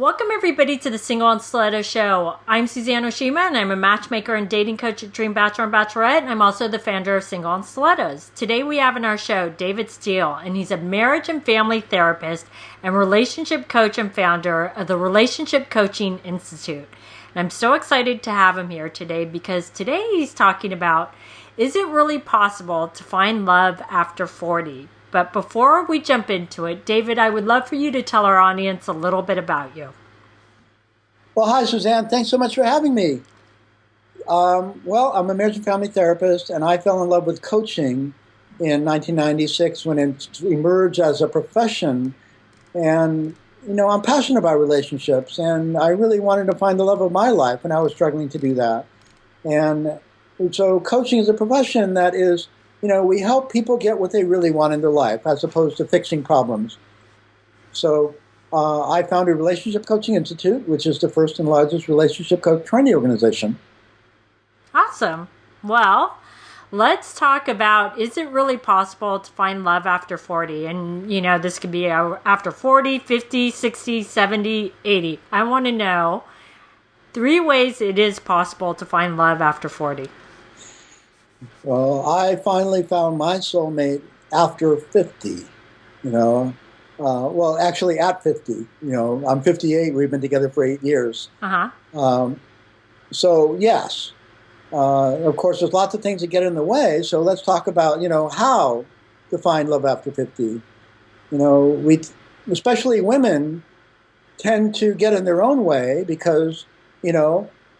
Welcome everybody to the Single and Stiletto Show. I'm Suzanne Oshima and I'm a matchmaker and dating coach at Dream Bachelor and Bachelorette, and I'm also the founder of Single and Stilettos. Today we have in our show David Steele, and he's a marriage and family therapist and relationship coach and founder of the Relationship Coaching Institute. And I'm so excited to have him here today because today he's talking about, is it really possible to find love after 40? But before we jump into it, David, I would love for you to tell our audience a little bit about you. Well, hi, Suzanne. Thanks so much for having me. Well, I'm a marriage and family therapist, and I fell in love with coaching in 1996 when it emerged as a profession. And, I'm passionate about relationships, and I really wanted to find the love of my life, and I was struggling to do that. And so coaching is a profession that is, we help people get what they really want in their life as opposed to fixing problems. So I founded Relationship Coaching Institute, which is the first and largest relationship coach training organization. Awesome. Well, let's talk about, is it really possible to find love after 40? And, this could be after 40, 50, 60, 70, 80. I want to know 3 ways it is possible to find love after 40. Well, I finally found my soulmate after 50, actually at 50. I'm 58. We've been together for 8 years. So, yes. Of course, there's lots of things that get in the way. So let's talk about, how to find love after 50. Especially women tend to get in their own way because,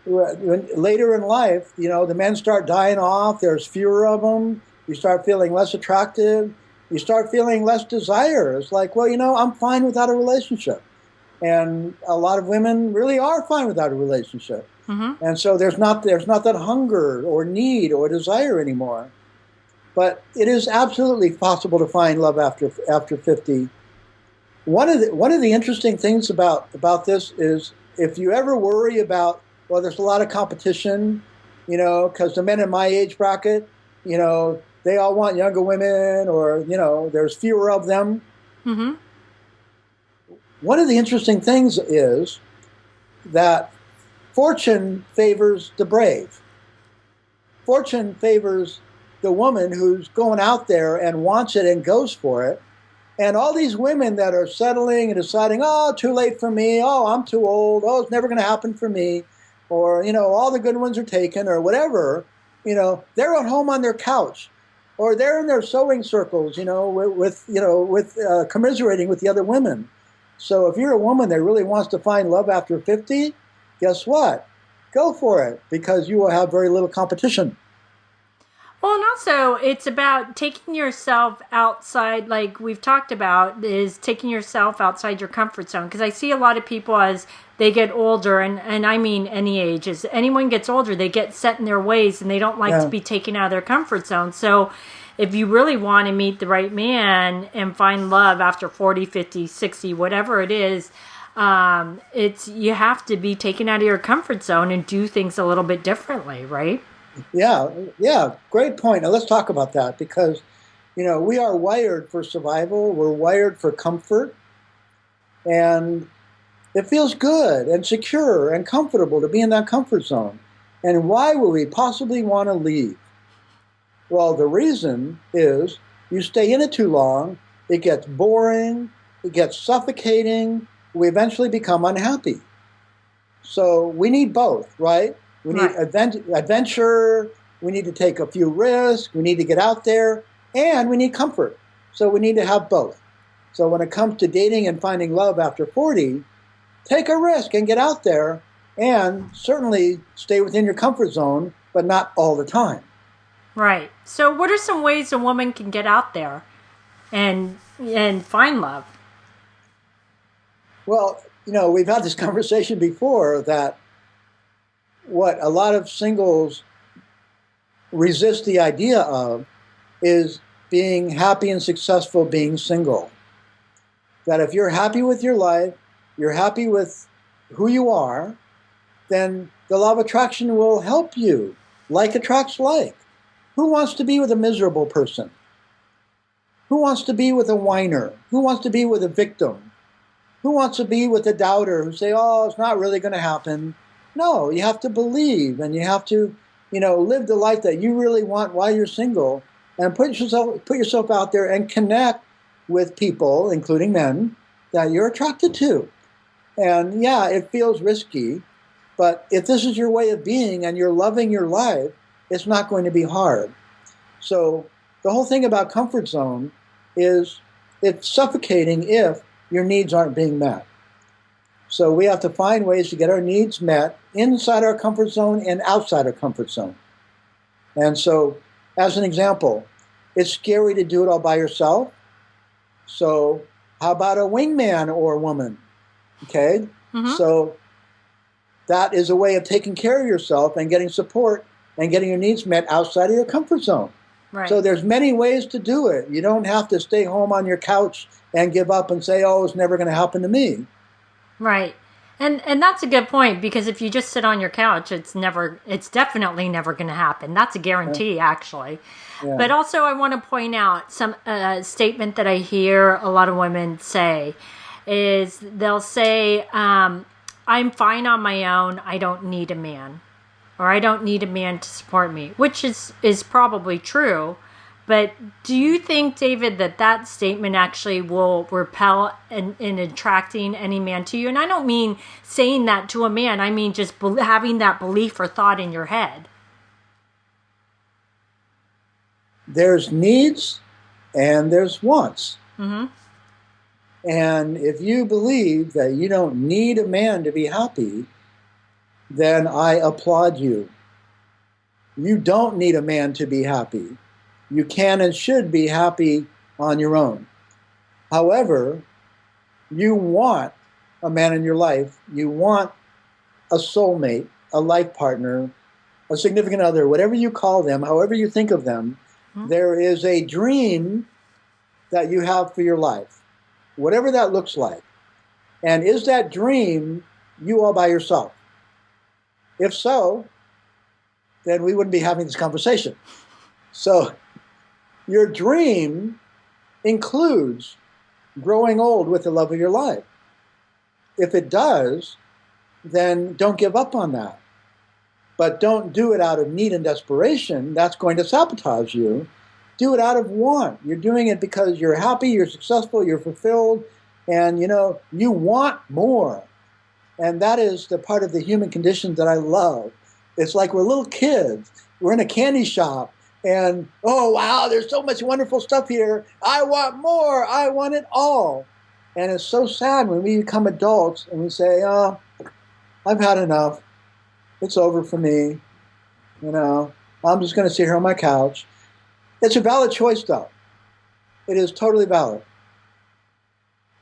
later in life, the men start dying off. There's fewer of them. You start feeling less attractive. You start feeling less desire. It's like, I'm fine without a relationship. And a lot of women really are fine without a relationship. Mm-hmm. And so there's not that hunger or need or desire anymore. But it is absolutely possible to find love after 50. One of the interesting things about this is if you ever worry about, well, there's a lot of competition, because the men in my age bracket, they all want younger women, or, there's fewer of them. Mm-hmm. One of the interesting things is that fortune favors the brave. Fortune favors the woman who's going out there and wants it and goes for it. And all these women that are settling and deciding, oh, too late for me, oh, I'm too old, oh, it's never going to happen for me, or, all the good ones are taken, or whatever, they're at home on their couch, or they're in their sewing circles, with commiserating with the other women. So if you're a woman that really wants to find love after 50, guess what? Go for it, because you will have very little competition. Well, and also it's about taking yourself outside, like we've talked about, is taking yourself outside your comfort zone. Because I see a lot of people as they get older, and I mean any age, as anyone gets older, they get set in their ways and they don't like to be taken out of their comfort zone. So if you really want to meet the right man and find love after 40, 50, 60, whatever it is, you have to be taken out of your comfort zone and do things a little bit differently, right? Yeah, great point. Now let's talk about that because, we are wired for survival. We're wired for comfort. And it feels good and secure and comfortable to be in that comfort zone. And why would we possibly want to leave? Well, the reason is you stay in it too long, it gets boring, it gets suffocating, we eventually become unhappy. So we need both, right? We need adventure, we need to take a few risks, we need to get out there, and we need comfort. So we need to have both. So when it comes to dating and finding love after 40, take a risk and get out there, and certainly stay within your comfort zone, but not all the time. Right. So what are some ways a woman can get out there and find love? Well, we've had this conversation before that what a lot of singles resist the idea of is being happy and successful being single. That if you're happy with your life, you're happy with who you are, then the law of attraction will help you. Like attracts like. Who wants to be with a miserable person? Who wants to be with a whiner? Who wants to be with a victim? who wants to be with a doubter who say, oh, it's not really going to happen? No, you have to believe, and you have to, live the life that you really want while you're single, and put yourself out there and connect with people, including men, that you're attracted to. And yeah, it feels risky, but if this is your way of being and you're loving your life, it's not going to be hard. So the whole thing about comfort zone is it's suffocating if your needs aren't being met. So we have to find ways to get our needs met inside our comfort zone and outside our comfort zone. And so, as an example, it's scary to do it all by yourself. So how about a wingman or woman? Okay? Mm-hmm. So that is a way of taking care of yourself and getting support and getting your needs met outside of your comfort zone. Right. So there's many ways to do it. You don't have to stay home on your couch and give up and say, oh, it's never going to happen to me. Right. And that's a good point, because if you just sit on your couch, it's definitely never going to happen. That's a guarantee, actually. Yeah. But also I want to point out some statement that I hear a lot of women say is they'll say, I'm fine on my own. I don't need a man, or I don't need a man to support me, which is probably true. But do you think, David, that statement actually will repel in attracting any man to you? And I don't mean saying that to a man. I mean just having that belief or thought in your head. There's needs and there's wants. Mm-hmm. And if you believe that you don't need a man to be happy, then I applaud you. You don't need a man to be happy. You can and should be happy on your own. However, you want a man in your life. You want a soulmate, a life partner, a significant other, whatever you call them, however you think of them. Mm-hmm. There is a dream that you have for your life, whatever that looks like. And is that dream you all by yourself? If so, then we wouldn't be having this conversation. So your dream includes growing old with the love of your life. If it does, then don't give up on that. But don't do it out of need and desperation. That's going to sabotage you. Do it out of want. You're doing it because you're happy, you're successful, you're fulfilled, and you want more. And that is the part of the human condition that I love. It's like we're little kids. We're in a candy shop. And, oh, wow, there's so much wonderful stuff here. I want more. I want it all. And it's so sad when we become adults and we say, oh, I've had enough. It's over for me. I'm just going to sit here on my couch. It's a valid choice, though. It is totally valid.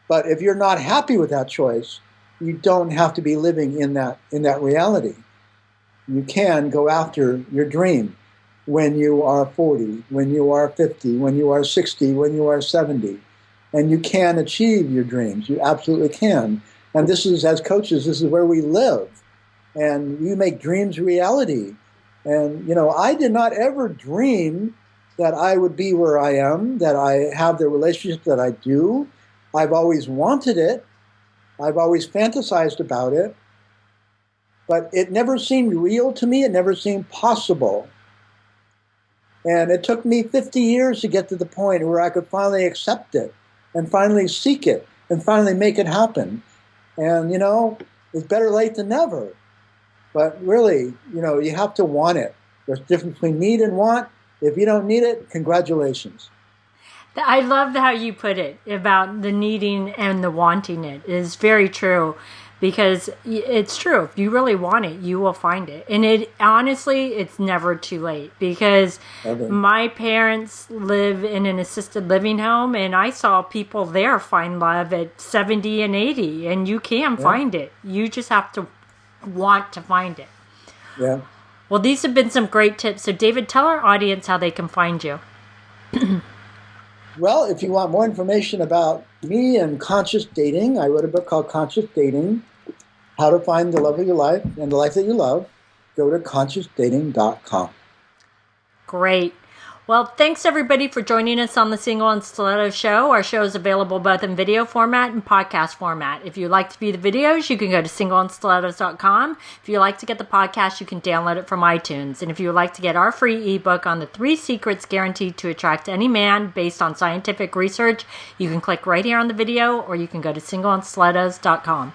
But if you're not happy with that choice, you don't have to be living in that reality. You can go after your dream. When you are 40, when you are 50, when you are 60, when you are 70. And you can achieve your dreams. You absolutely can. And this is, as coaches, this is where we live. And you make dreams reality. And, I did not ever dream that I would be where I am, that I have the relationship that I do. I've always wanted it. I've always fantasized about it. But it never seemed real to me. It never seemed possible. And it took me 50 years to get to the point where I could finally accept it and finally seek it and finally make it happen. And, it's better late than never. But really, you have to want it. There's a difference between need and want. If you don't need it, congratulations. I love how you put it about the needing and the wanting it. It is very true. Because it's true. If you really want it, you will find it. And it's never too late. Because my parents live in an assisted living home, and I saw people there find love at 70 and 80. And you can find it. You just have to want to find it. Yeah. Well, these have been some great tips. So, David, tell our audience how they can find you. Well, if you want more information about me and conscious dating, I wrote a book called Conscious Dating, How to Find the Love of Your Life and the Life That You Love. Go to consciousdating.com. Great. Well, thanks everybody for joining us on the Single and Stiletto Show. Our show is available both in video format and podcast format. If you'd like to view the videos, you can go to singleandstilettos.com. If you'd like to get the podcast, you can download it from iTunes. And if you would like to get our free ebook on the 3 secrets guaranteed to attract any man based on scientific research, you can click right here on the video, or you can go to singleandstilettos.com.